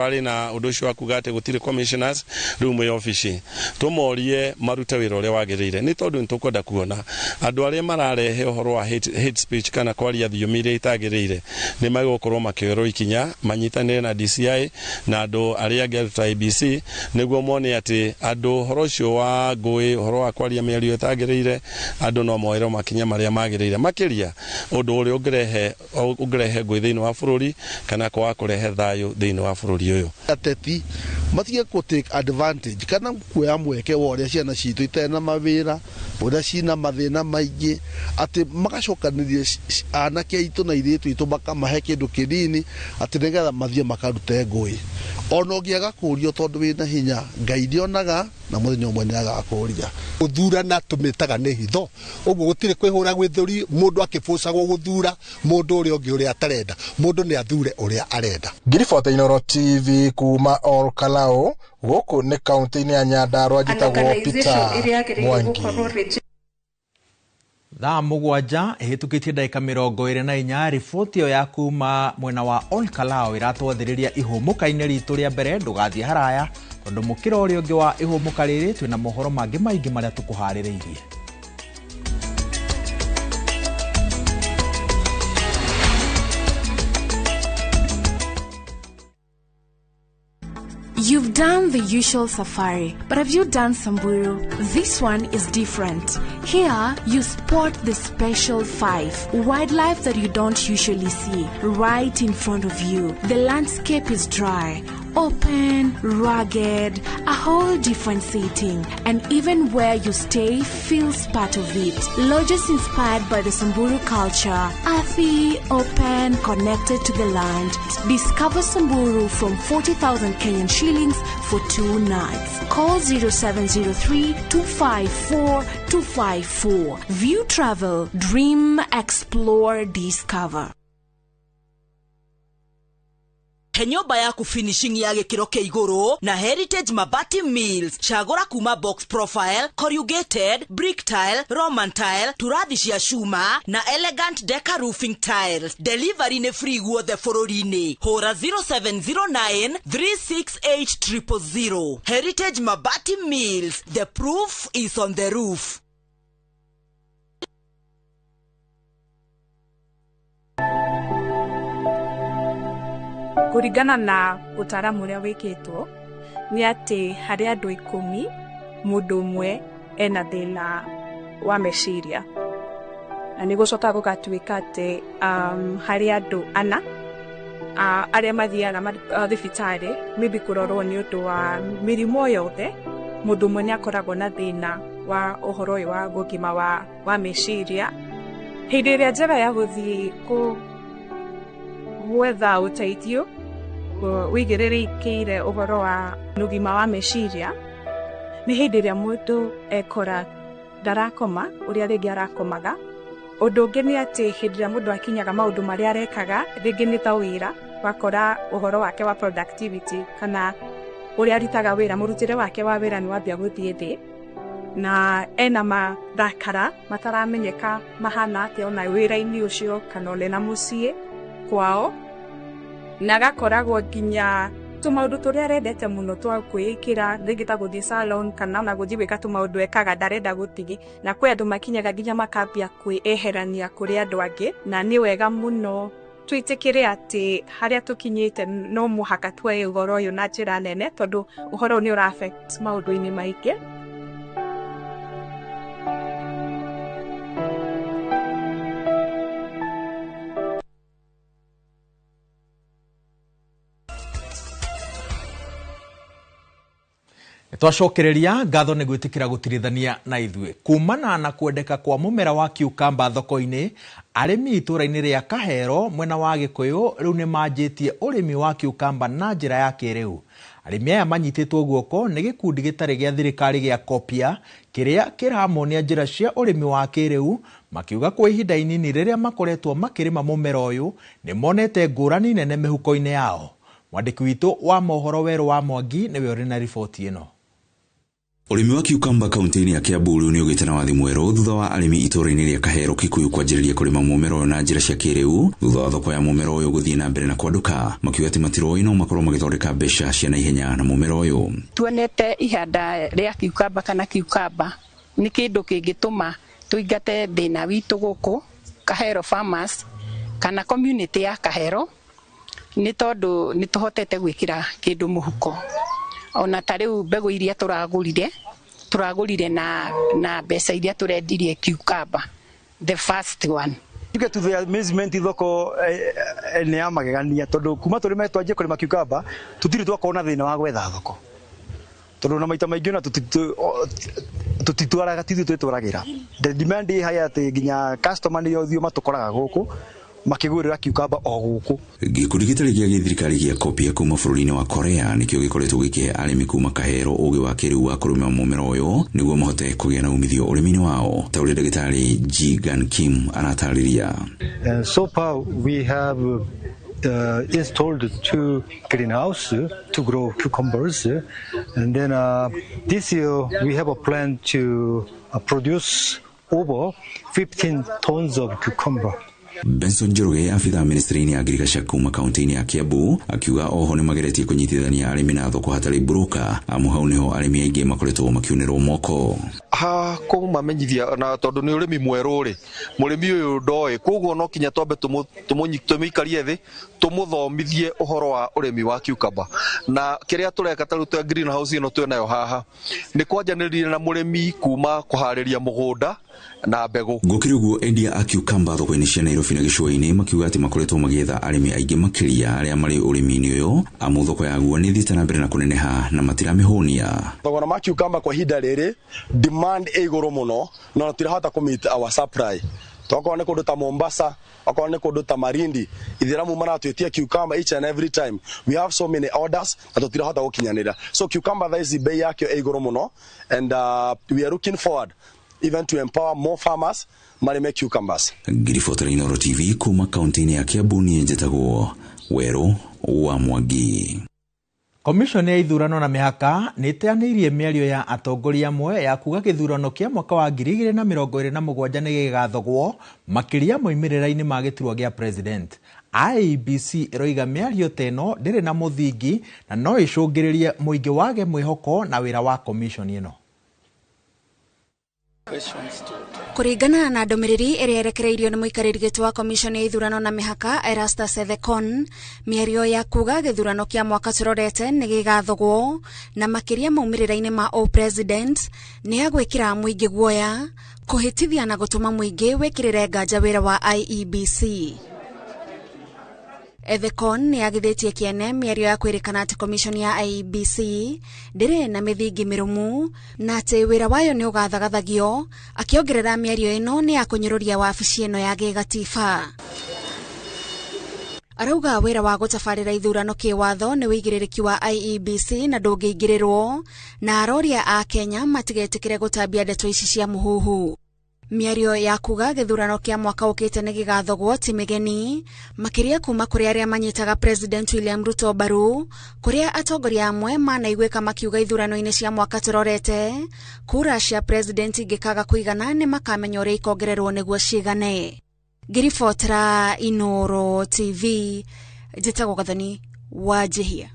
Pale na udoshi wa kugate gutire commissioners rumu ya office tumorie marute wira uria wagirire ni tondu ntukwenda kuona andu aria mararehe uhoro wa hate speech kana kwaria thiumire itagirire ni magokorwo makioerwo ikinya manyitanire na DCI na andu aria aruta IBC niguo mone ati andu uhoro ucio wa ngui uhoro wa kwaria miario itagirire andu no moerwo makinya maria magirire makiria undu uria ungerehe ngui thiini wa bururi kana kwa kurehe thayu thiini wa bururi uyu ateti matige ku take advantage kana kuoya mweke wa uria ciana citu itena mawira uria cina mathina maingi ati magacokanirie anake aitu na iritu itu makamahe kindu kinini ati nigetha mathie makarute ngui ona ungiaga kurio tondu wina hinya Ngai ndionaga na muthenya umwe ni agakuria guthurana tumitaga ni hitho uguo gutire kwihura gwithuri mundu akifusagwo guthura mundu uria ungi uria atarenda mundu ni athure uria arenda. Ngiribota Inooro TV kuma Ol Kalou guku ni kaunti-ini ya Nyandarua njitagwo Peter Mwangi. Thaa mugwanja ihitukitie ndagika 24 riboti yo ya kuma mwena wa Ol Kalou iratwathiriria ihumuka-ini ritu ria mbere ndugathie haraya tondu mukira uria ungi wa ihumuka riri twina mohoro mangi maingi maria tukuhaririirie. You've done the usual safari, but have you done Samburu? This one is different. Here, you spot the special 5, wildlife that you don't usually see, right in front of you. The landscape is dry, open, rugged, a whole different setting, and even where you stay feels part of it. Lodges inspired by the Samburu culture, earthy, open, connected to the land. Discover Samburu from 40,000 Kenyan shillings for 2 nights. Call 0703-254-254. View Travel, dream, explore, discover. Nyumba yaku finishing ya gikiro kia iguru na Heritage Mabati Mills. Chagura kuma box profile, corrugated, brick tile, Roman tile, turathi cia shuma na elegant Deca roofing tiles. Delivery ne free guothe bururi-ini. Hora 0709-368-000. Heritage Mabati Mills. The proof is on the roof. Kuringana na utaramu uria wikitwo ni ati hari andu 10 mundu umwe ena thina wa meciria na ni gucoka gugatuika ati hari andu 4 aria mathiaga thibitari maybe kurorwo ni undu wa mirimo yothe mundu umwe ni akoragwo na thina wa uhoro wa gugima wa meciria. Hindi iria njega ya guthii gwetha uteithio wigiririkiire uhoro wa nugima wa meciria ni hindi iria mundu ekora ndarakoma uria ringi arakomaga. Undu ungi ni ati hindi iria mundu akinyaga maundu maria arekaga ringi ni ta wira wakora uhoro wake wa productivity kana uria arutaga wira murutire wake wa wira ni wambia guthie thi na ena mathakara mataramenyeka mahana ati ona wira-ini ucio kana ole na mucie kwao na gakoragwo nginya tumaundu turia arendete muno twa kwikira ringi ta guthie salon kana na guthie gwika tumaundu ekaga ndarenda gutigi na kwi andu makinyaga nginya makambia kwieherania kuri andu angi na ni wega muno twitikire ati haria tukinyite no muhaka twe igoro uyu na njira nene tondu uhoro ni ura affect maundu-ini maingi. Twacokereria ngatho ni gwitikira gutirithania na ithue kumana na kwendeka kwa mumera wa kiukamba thoko-ini. Arimi itura-ini ria Kahero mwena wa Gikuyu riu ni manjitie urimi wa kiukamba na njira ya kiriu. Arimi aya manyititwo guoko ni gikundi gitari gia thirikari gia Kopia kiria kiramonia njira cia urimi wa kiriu, makiuga kwa ihinda inini riria makoretwo makirima mumera uyu ni monete ngurani nene mihuko-ini yao. Mwandiki witu wa mohoro Weru wa Mwangi niwe uri na riboti ino. Urimi wa kiukamba kaunti-ini ya Kiambu ni ugite na wathi mweru thutha wa arimi itura-ini ria Kahero Kikuyu kwanjiriria kurima mumera uyu na njira cia kiriu thutha wa thoko ya mumera uyu guthii na mbere na kwanduka makiuga ati matiroi no makorwo magithondeka mbeca cia naihenya na mumera uyu. Tuonete ihanda ria kiukamba kana kiukamba ni kindu kingituma tuingate thina witu guku Kahero farmers kana community ya Kahero ni tondu ni tuhotete gwikira kindu muhuko ona tariu mbegu iria turagurire na mbeca iria turendirie kiukamba the first one. Tuge to the amazement thoko ni ya magegania tondu kuma turi metwanjie kurima kiukamba tutiri twakona thina wa gwetha thoko tondu na maita maingi na tutitwaraga tithu twitwaragira the demand haya ati ginya customer ni yothio matukoraga guku makigurira kiukamba o guku. Gikundi gitari gia thirikari gia kopia kuma bururi-ini wa Korea nikio gikoretwo gikihe arimi kuma Kahero ugi wa kiriu wa kurima mumera uyu niguo mahote kugia na umithio urimi-ini wao ta uria ndagitari Ji Gan Kim anatariria. So far we have installed 2 greenhouses to grow cucumbers, and then this year we have a plan to produce over 15 tons of cucumber. Benson Njoroge afitha ministry-ini ya agriculture kuma kaunti-ini ya Kiambu akiuga oho ni mageretie kunyitithania arimi na thoko hatari broker amu hau niho arimi aingi makoretwo makiunirwo moko ko mamenyithia na tondu ni urimi mweru ri murimi uyu ndoi koguo no kinya twambe tumikarie thi tumuthomithie uhoro wa urimi wa kiukamba na kiria tureka taruta greenhouse ino tuonayo haha ni kwanjaniriria na murimi kuma kuhariria mugunda na mbegu gukiri uguo endia a kiukamba thoko-ini cia Nairobi na gicua-ini makiuga ati makoretwo magietha arimi aingi makiria aria mari urimi-ini uyu amu thoko yaguo ni thiite na mbere na kuneneha na matiramihunia thogora ma kiukamba kwa hinda riri demand iguru muno no tirahota kumit our supply toko ne kundu ta Mombasa oko ne kundu ta Marindi ithiramu maratwetia kiukamba each and every time we have so many orders that tirahota gukinyanira so kiukamba thaisi bei yake iguru muno and we are looking forward even to empower more farmers marime cucumbers. Girifota Inoro TV kuma kaunti-ini ya Kiambu ni njetago Weru wa Mwangi. Komishoni ya ithurano na mihaka ni iteanirie mĩario ya atongoria amwe ya kuga gĩthurano kĩa mwaka wa 2027 nĩ gĩgathogwo makĩria moimĩrĩra-inĩ ma gĩturwa gĩa president. IEBC ĩroiga mĩario teno ndĩrĩ na mũthingi na no ĩcũngĩrĩrie mũingĩ wage mwĩhoko na wĩra wa komishoni ĩno. Kuringana na ndomereri iria yerekereirio ni muikariri giti wa komishoni ya ithurano na mihaka Erastus Ethekon, mĩario ya kuga gĩthurano kĩa mwaka turorete nĩ gĩgathogwo na makĩria maumĩrĩra-inĩ ma o president nĩ agwĩkĩra mũingĩ guoya kũhĩtithia na gũtũma mũingĩ wĩkĩrĩre nganja wĩra wa IEBC. Ethekon ni agithitie kiene mĩario ya kwĩrĩkana atĩ komishoni ya IEBC ndĩrĩ na mĩthingi mĩrũmu na atĩ wĩra wayo nĩ ũgathagathagio, akĩongerera mĩario ĩno nĩ ya kũnyũrũria wabici ĩno ya gĩgatiba. Arauga wĩra wa gũtabarĩra ithurano kĩwatho nĩ wĩigĩrĩrĩki wa IEBC na ndũngĩingĩrĩrwo na aroria a Kenya matigetĩkĩre gũtambia ndeto ici cia mũhuhu. Mĩario ya kuga gĩthurano kĩa mwaka ũkĩte nĩ gĩgathogwo ti mĩgeni makĩria kuma kũrĩ arĩa manyitaga President William Ruto mbaru, kũrĩa atongoria amwe manaiguĩka makiuga ithurano-inĩ cia mwaka turorete kura cia president ingĩkaga kũigana nĩ makamenya ũrĩa ikongererwo nĩguo cigane. Girifota Inoro TV, njĩtagwo Gathoni wa Jehia.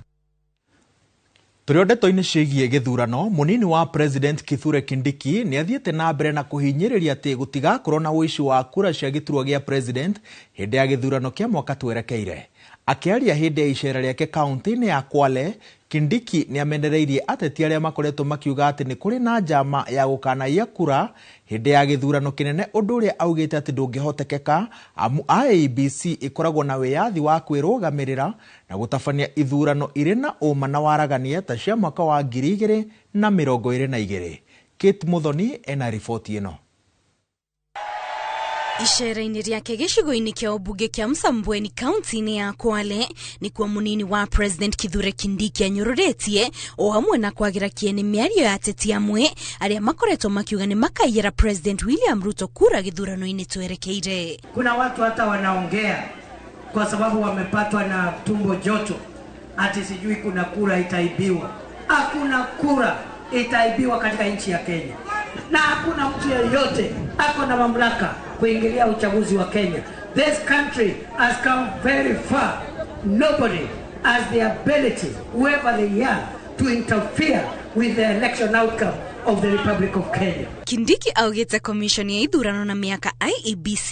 Tũrĩ ndeto-inĩ ciĩgiĩ gĩthurano, mũnini wa president Kithure Kindiki nĩ athiĩte na mbere na kũhinyĩrĩria atĩ gũtigakorwo na ũici wa kura cia gĩturwa gĩa president hĩndĩ ya gĩthurano kĩa mwaka twerekeire. Akĩaria hĩndĩ ya icera rĩake kaunti-inĩ ya Kwale, Kindiki nĩ amenereirie ateti arĩa makoretwo makiuga atĩ nĩ kũrĩ na njama ya gũkanaia kura hĩndĩ ya gĩthurano kĩnene, ũndũ ũrĩa augĩte atĩ ndũngĩhotekeka amu IEBC ĩkoragwo na wĩyathi wa kwĩrũgamĩrĩra na gũtabania ithurano irĩ na ũma na waragania ta cia mwaka wa 2022. Kate Muthoni ena riboti ĩno. Icera-inĩ rĩake gĩcigo-inĩ kĩa ũmbunge kĩa Msambweni kaunti-inĩ ya Kwale nĩ kuo mũnini wa president Kithure Kindiki anyũrũrĩtie o hamwe na kwagĩra kĩene mĩario ya ateti amwe arĩa makoretwo makiuga nĩ makaiyĩra president William Ruto kura gĩthurano-inĩ twerekeire. Kuna watu hata wanaongea kwa sababu wamepatwa na tumbo joto ati sijui kuna kura itaibiwa. Hakuna kura itaibiwa katika nchi ya Kenya, na hakuna mtu yeyote ako na mamlaka kuingilia uchaguzi wa Kenya. This country has come very far. Nobody has the ability, whoever they are, to interfere with the election outcome of the Republic of Kenya. Kindiki augite commission ya ithurano na miaka IEBC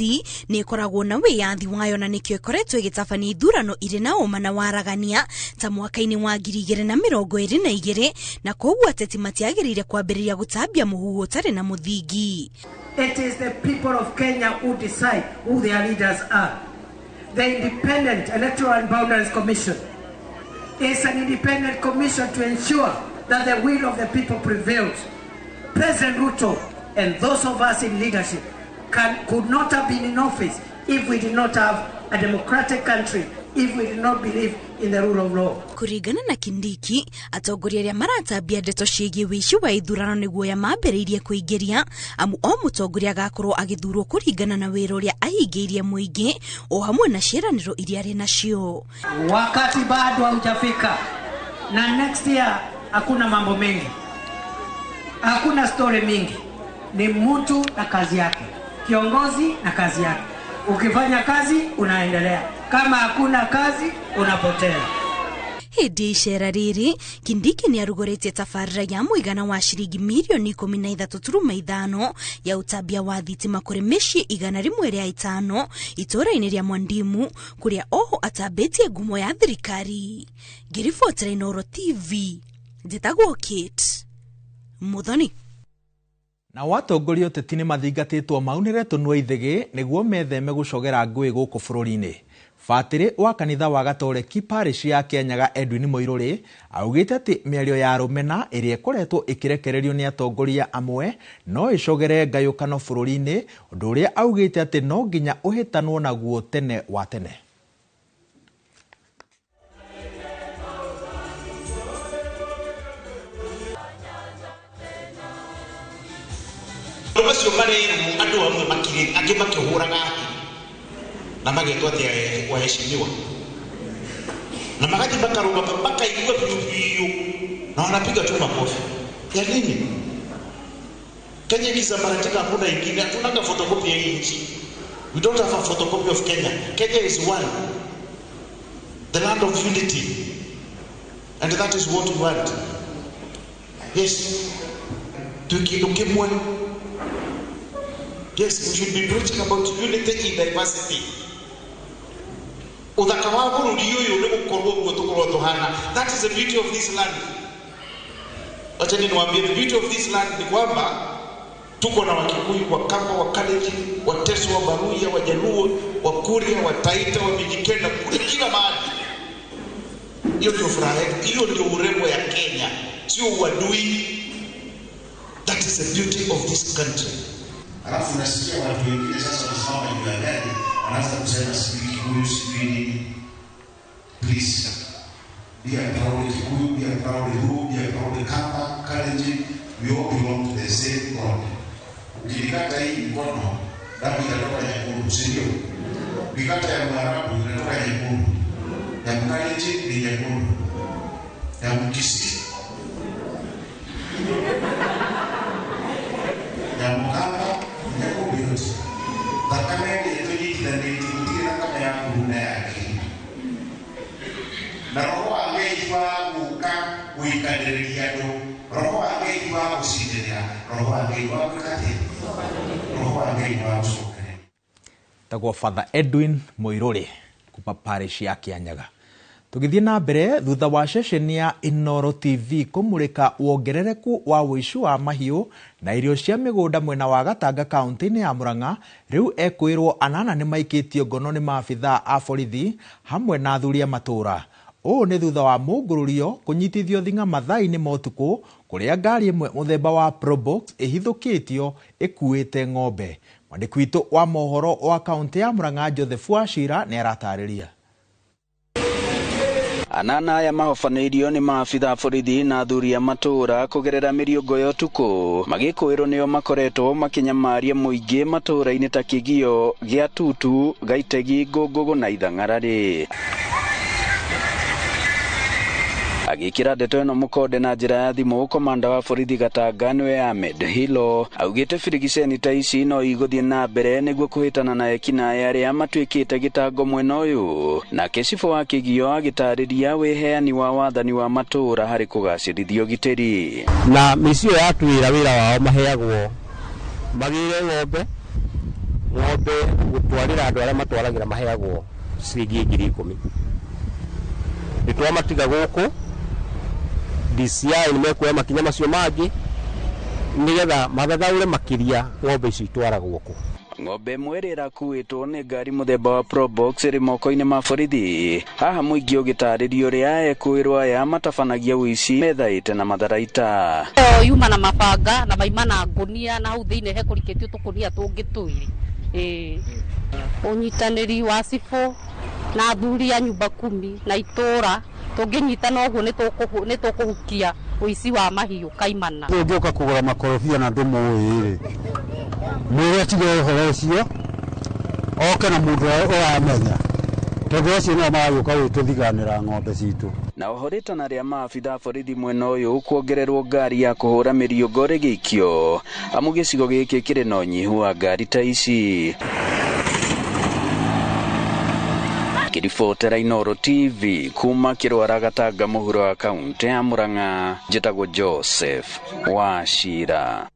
ni ikoragwo na wiyathi wayo na nikio ikoretwo igitabania ithurano iri na uma na waragania ta mwaka-ini wa 2022 na koguo ateti matiagirire kwambiriria gutambia muhuhu utari na muthingi. It is the people of Kenya who decide who their leaders are. The Independent Electoral and Boundaries Commission is an independent commission to ensure that the will of the people prevails. President Ruto and those of us in leadership could not have been in office if we did not have a democratic country, if we did not believe in the rule of law. Kurigana na Kindiki, atongoria aria maratambia ndeto ciĩgiĩ wici wa ithurano nĩguo ya mambĩrĩirie kũingĩria, amu o mũtongoria agakorwo agĩthurwo kũringana na wĩra ũrĩa ahingĩirie mũingĩ o hamwe na ciĩranĩro iria arĩ nacio. Wakati bado haujafika na next year hakuna mambo mengi, hakuna story mingi, ni mtu na kazi yake, kiongozi na kazi yake. Ukifanya kazi unaendelea, kama hakuna kazi unapotea. Hindi icera riri, Kindiki ni arugoretie tabarĩra ya mũigana wa ciringi mirioni 13.5 ya utambia wa thitima kũrĩ mĩciĩ 105 itũũra-inĩ rĩa Mwandimu, kũrĩa oho atambĩtie ngumo ya thirikari. Ngĩribotera Inooro TV, njĩtagwo Kate Muthoni. Na watongoria ũteti nĩ mathingatĩtwo maunĩre tũnua ithĩgĩ nĩguo metheme gũcogera ngũĩ gũkũ bũrũri-inĩ. Fatĩrĩ wa kanitha wa Gatoreki parish ya Kianyaga Edwin Mũirũrĩ augĩte atĩ mĩario ya rũmena ĩrĩa ĩkoretwo ĩkĩrekererio nĩ atongoria amwe no ĩcogere ngayũkano bũrũri-inĩ, ũndũ ũrĩa augĩte atĩ no nginya ũhĩtanwo naguo tene wa tene. Macio marerwo andũ amwe makire angĩ makĩhũraga na magetwo atĩ waheshimiwa na magathi makarũgama makaigua biũ na wanapiga tu makofi ya nini? Kenya ikisambaratika hakuna ingine, hatuna photocopy ya nchi. We don't have a photocopy of Kenya. Kenya is one, the land of unity, and that is what we want. Yes, tukimwe. Yes, we should be preaching about unity in diversity. That is the beauty of this land. The beauty of this land ni kwamba tuko na Wakikuyu, Wakamba, Wakalenjin, Wateso, Wabaruya, Wajaluo, Wakuria, Wataita, Wamijikenda, kila mahali. Hiyo ndio furaha yetu, hiyo ndio urembo ya Kenya, sio uadui. That is the beauty of this country. Alafu nasikia watu wengine sasa wasimama juu ya gari wanaanza kusema sijui Kikuyu sijui nini. Please, be a proud Kikuyu, be a proud Luo, be a proud Kamba, Kalenjin. We all belong to the same God. Ukilikata hii mkono, damu itatoka nyekundu, si ndio? Ukikata ya Mwarabu inatoka nyekundu, ya Mkalenjin ni nyekundu, ya Mkisii, ya Mkamba nyekundu yote. Thakame yetu hii inanitikira kama ya kuruna yake. Na roho angeiwa guka guikadiria ndo. Roho angeiwa gusindiria, roho angeiwa gukate. Roho angeiwa gusokere. Tagwo Father Edwin Mũirũrĩ kuma parish ya Kianyaga. Tugithie na mbere thutha wa ceceni ya Inooro TV kumurika wongerereku wa ũici wa mahiũ na irio cia mĩgũnda mwena wa Gatanga kaunti-inĩ ya Murang'a, rĩu ekwĩrwo anana nĩ maikĩtio ngono nĩ maabithaa a borithi hamwe na athuri a matũra. Ũũ nĩ thutha wa mũngũrũrio kũnyitithio thing'a mathaa-inĩ ma ũtukũ kũrĩa ngari ĩmwe mũthemba wa Probox ĩhithũkĩtio ĩkuĩte ng'ombe. Mwandĩki witũ wa mohoro wa kaunti ya Murang'a Joseph Wachira nĩ aratarĩria. Anana aya mahofanĩirio nĩ maabithaa borithi na athuri a matũra kũgerera mĩriũngo ya ũtukũ, magĩkwĩrwo nĩo makoretwo makinyamaria mũingĩ matũra-inĩ ta Kĩgio, Gĩatutu, Gaitegi, Ngũngũgũ na Ithang'ararĩ. agikira ndeto ĩno mũkonde na njĩra ya thimũ. Komanda wa borithi Gatanga nĩwe Ahmed Hilo augĩte birigiceni ta ici no igũthiĩ na mbere nĩguo kũhĩtana na ekinaĩ arĩa matuĩkĩte gĩtango mwena ũyũ. Nake cibũ wa Kĩgio agĩtarĩria wĩheani wa wathani wa matũũra harĩ kũgacĩrithia ũgitĩri. Na mĩciĩ yatuĩra wĩra wao maheagwo magĩre ng'ombe gũtwarĩra andũ arĩa matwaragĩra maheagwo ciringi 10,000. Nĩtwamatiga gũkũ DCI nĩmekuoya makinya macio mangĩ nĩgetha mathathaũre makĩria ng'ombe icio itwaragwo gũkũ. Ng'ombe ĩmwe ĩrĩa ĩrakuĩtwo nĩ ngari mũthemba wa Probox ĩrĩ moko-inĩ ma borithi. Haha mũingĩ ũgĩtarĩrio ũrĩa ekũĩrwo aya matabanagia ũici methaĩte na matharaita. Yuma na mabanga na maima na ngũnia na hau thĩinĩ he kũrikĩtio tũkũnia tũngĩ twĩrĩ. Ũnyitanĩri wa cibũ na athuri a nyumba 10 na itũũra tũngĩnyitana ũguo nĩtũkũhukia ũici wa mahiũ kaimana. Tũngĩũka kũgũra makorobia na ndũmũĩ-rĩ, mwĩre tige ũhoro ũcio oke na mũndũ ũramenya, tondũ ũcio no magũka gwĩtũthiganĩra ng'ombe citũ. Na ũhorĩtana rĩa maabitha borithi mwena ũyũ kuongererwo ngari ya kũhũra mĩriũngo rĩgĩikio amu gĩcigo gĩkĩ kĩrĩ na ũnyihu wa ngari ta ici. Kĩribotera Inooro TV kuma Kĩrwara Gatanga mũhuro wa kaunti ya Murang'a, njĩtagwo Joseph Wachira.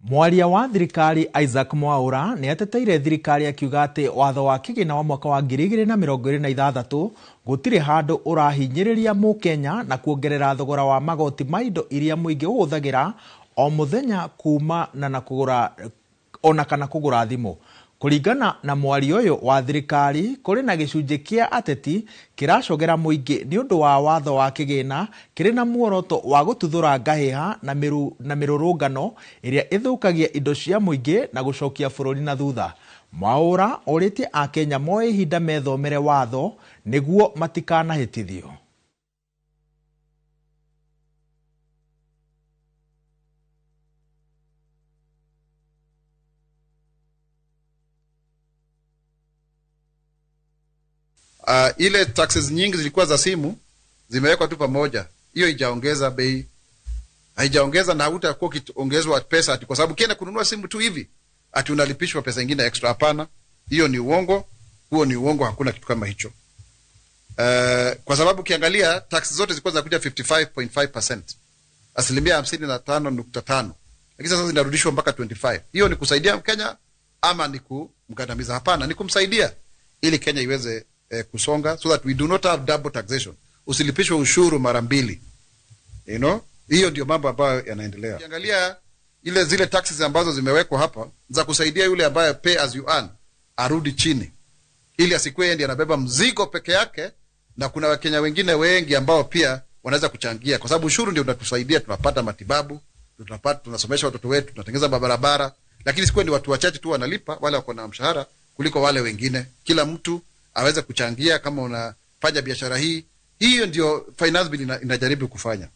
Mwaria wa thirikari Isaac Mwaura nĩ ateteire thirikari akiuga atĩ watho wa kĩgĩna wa mwaka wa 2026 gũtirĩ handũ ũrahinyĩrĩria mũkenya na kuongerera thogora wa magoti ma indo iria mũingĩ ũhũthagĩra o mũthenya kuma na kũgũra ona kana kũgũra thimũ. Kũringana na mwari ũyũ wa thirikari, kũrĩ na gĩcunjĩ kĩa ateti kĩracogera mũingĩ nĩ ũndũ wa watho wa kĩgĩna kĩrĩ na muoroto wa gũtuthũra ngahĩha na mĩrũrũngano ĩrĩa ĩthũkagia indo cia mũingĩ na gũcokia bũrũri na thutha. Mwaũra orĩtie Akenya moe ihinda methomere watho nĩguo matikanahĩtithio. Ile taxes nyingi zilikuwa za simu zimewekwa tu pamoja. Hiyo haijaongeza bei, haijaongeza na hutakuwa kiongezwa pesa ati kwa sababu kienda kununua simu tu hivi ati unalipishwa pesa nyingine extra. Hapana, hiyo ni uongo, huo ni uongo, hakuna kitu kama hicho. Kwa sababu ukiangalia taxes zote zilikuwa zinakuja 55.5%, asilimia 55.5, lakini sasa zinarudishwa mpaka 25. Hiyo ni kusaidia Kenya ama ni kumkandamiza? Hapana, ni kumsaidia ili Kenya iweze kusonga, so that we do not have double taxation. Usilipishwe ushuru mara mbili. You know? Hiyo ndio mambo ambayo yanaendelea. Ukiangalia zile taxes ambazo zimewekwa hapa za kusaidia yule ambaye pay as you earn arudi chini, ili asikuwe yeye ndiye anabeba mzigo peke yake, na kuna Wakenya wengine wengi ambao pia wanaweza kuchangia, kwa sababu ushuru ndio unatusaidia, tunapata matibabu, tunasomesha watoto wetu, tunatengeneza barabara, lakini sikuwe ni watu wachache tu wanalipa, wale wako na mshahara kuliko wale wengine. Kila mtu aweze kuchangia. Kama unafanya biashara hii, hiyo ndio finance bill inajaribu kufanya.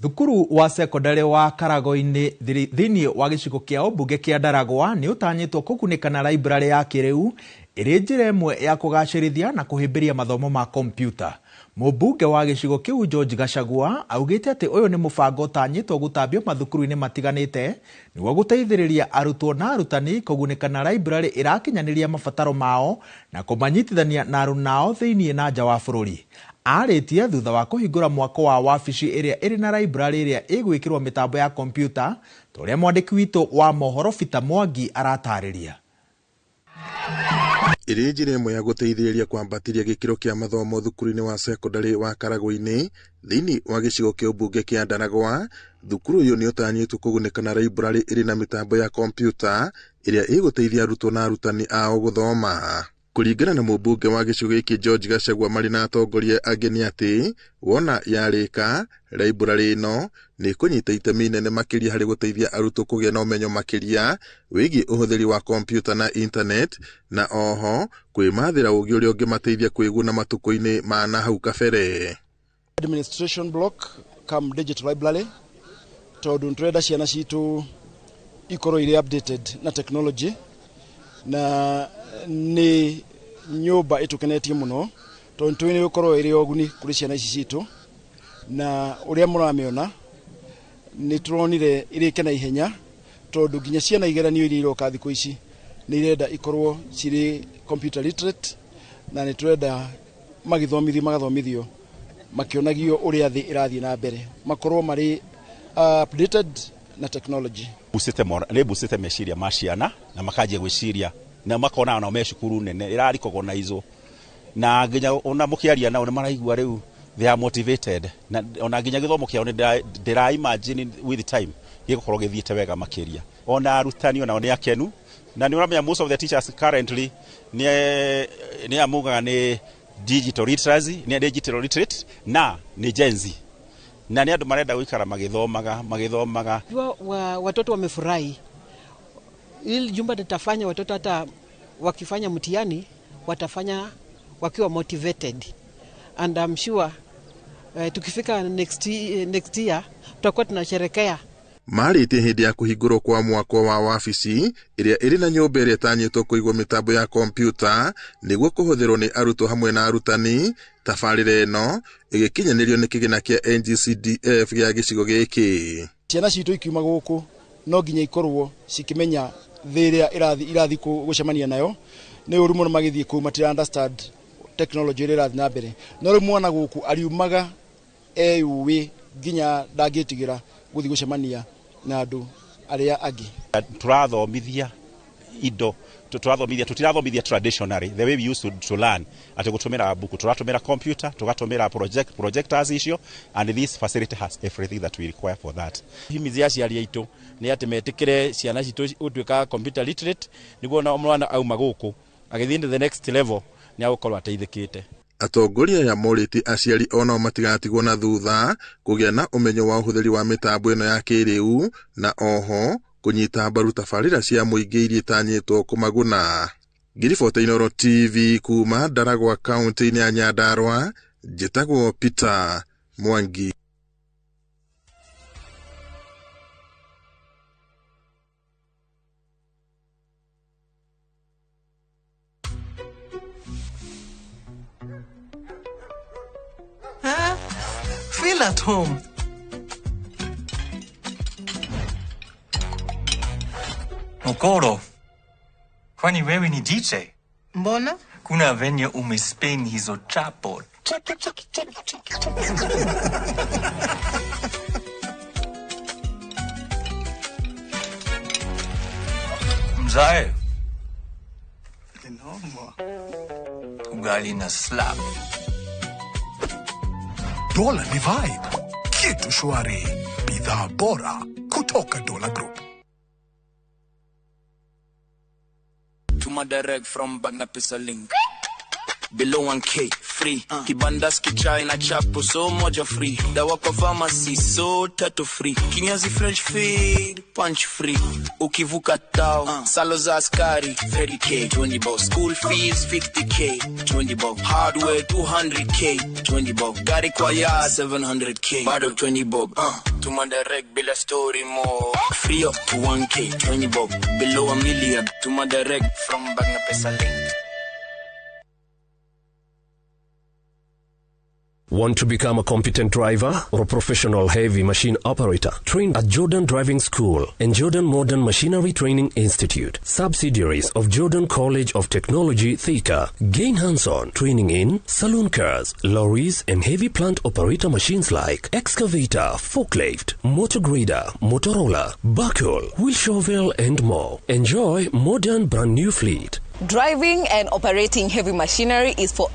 Thukuru wa sekondari wa Karago-inĩ thĩinĩ wa gĩcigo kĩa ũmbunge kĩa Ndaragwa nĩ ũtanyĩtwo kũgunĩka na library ya kĩrĩu ĩrĩ njĩra ĩmwe ya kũgacĩrithia na kũhĩmbĩria mathomo ma kompyuta. Mũmbunge wa gĩcigo kĩu George Gachagua augĩte atĩ ũyũ nĩ mũbango ũtanyĩtwo gũtambio mathukuru-inĩ matiganĩte nĩguo gũteithĩrĩria arutwo na arutani kũgunĩka na library ĩrakinyanĩria mabataro mao na kũmanyitithania na arunao thĩinĩ na nja wa bũrũri. Arĩtie thutha wa kũhingũra mwako wa wabici ĩrĩa ĩrĩ na library ĩrĩa ĩgwĩkĩrwo mĩtambo ya kompyuta, tũrĩa mwandĩki witũ wa mohoro Peter Mwangi aratarĩria. Ĩrĩ njĩra ĩmwe ya gũteithĩrĩria kwambatĩria gĩkĩro kĩa mathomo thukuru-inĩ wa sekondari wa Karago-inĩ thĩinĩ wa gĩcigo kĩa ũmbunge kĩa Ndaragwa. Thukuru ũyũ nĩ ũtanyĩtwo kũgunĩka na library ĩrĩ na mĩtambo ya kompyuta ĩrĩa ĩgũteithia arutwo na arutani ao gũthoma. Kũringana na mũmbunge wa gĩcigo gĩkĩ George Gachagua marĩ na atongoria angĩ nĩ atĩ wona yarĩka, library ĩno nĩ kũnyita itemi inene makĩria harĩ gũteithia arutwo kũgĩa na ũmenyo makĩria wĩgiĩ ũhũthĩri wa kompyuta na internet, na oho kwĩmathĩra ũũgĩ ũrĩa ũngĩmateithia kwĩguna matukũ-inĩ ma na hau kabere. Administration block come digital library tondũ nĩtũrenda ciana citũ ikorwo irĩ updated na technology, na nĩ nyũmba ĩtũkenetie mũno tondu ni gukorwo iri oguni kuri ciana ici citu na uria muramiona ni turonire irike na ihenya tondu nginya ciana igeranio iria iroka thiku ici ni irenda ikorwo ciri computer literate na ni turenda magathomithio makionagio uria thi irathie na mbere makorwo mari updated na technology busite meciria ma ciana na makanjia gwiciria na makona na me cukuru nene irari recognize na nginya ona mukiaria nao ni maraigua riu they are motivated na ona nginya githomo kiao ni ndira imagine with time gigukorwo githiete wega makiria ona arutani ona ni akenu na ni uramenya most of the teachers currently ni amuga ni digital literacy ni digital literate na ni Gen Z na ni andu marenda guikara magithomaga watoto wamefurahi. Ili jumba litafanya watoto hata wakifanya mtihani watafanya wakiwa motivated, and I'm sure tukifika next year tutakuwa tunasherekea. Marĩte hĩndĩ ya kũhingũrwo kwa mwako wa wabici ĩrĩa ĩrĩ na nyũmba ĩrĩa ĩtanyĩtwo kũigwo mĩtambo ya kompyuta nĩguo kũhũthĩrwo nĩ arutwo hamwe na arutani. Tabarĩra ĩno ĩgĩkinyanĩrio nĩ kĩgĩna kĩa NGCDF gĩa gĩcigo gĩkĩ. Ciana citũ ikiuma gũkũ no nginya ikorwo cikimenya thĩ ĩrĩa irathi gũcemania nayo nĩ ũru mũno magĩthiĩ kũu matira understand technology ĩrĩa irathi na mbere. No rĩu mwana gũkũ ariumaga eyuĩ nginya ndangĩtigĩra guthi gucemania na andu aria angi. Turathomithia indo tutirathomithia traditionally the way we used to learn ati gutumira buku turatumira computer tugatumira projectors icio, and this facility has everything that we require for that. Himizia ciari aitu ni ati metikire ciana citu utwika computer literate niguo na mwana auma guku agithinde the next level ni agukorwo ateithikite. Atongoria ya morĩte aciari onao matigatigwo na thutha kũgĩa na ũmenyo wa ũhũthĩri wa mĩtambo ĩno ya kĩrĩu na oho kũnyita mbaru tabarĩra cia mũingĩ iria itanyĩtwo kũmaguna. Ngiriboti Inooro TV kuma Ndaragwa kaunti-inĩ ya Nyandarua, njĩtagwo Peter Mwangi. Feel at home. Okoro, kwani wewe ni DJ? Mbona? Kuna venye umespin hizo chapo. Mzae. Ugali na slap. Dola ni vibe. Kitu shwari. Bidhaa bora kutoka Dola Group. Tuma direct from Bagna Pesa Link. Below 1K free. Kibandas kichai na chapo so moja free. Dawa kwa pharmacy so tatu free. Kinyazi French feed punch free. Ukivuka tao salo za askari 30k 20 bob. School fees 50k 20 bob. Hardware 200k 20 bob. Gari kwa ya 700k bado 20 bob. Tuma direct bila story more. Free up to 1K 20 bob. Below a million. Tuma direct from Bagna Pesa Link. Want to become a competent driver or a professional heavy machine operator? Trained at Jordan Driving School and Jordan Modern Machinery Training Institute, subsidiaries of Jordan College of Technology, Thika. Gain hands-on training in saloon cars, lorries, and heavy plant operator machines like excavator, forklift, motor grader, Motorola, backhoe, wheel shovel, and more. Enjoy modern brand new fleet. Driving and operating heavy machinery is for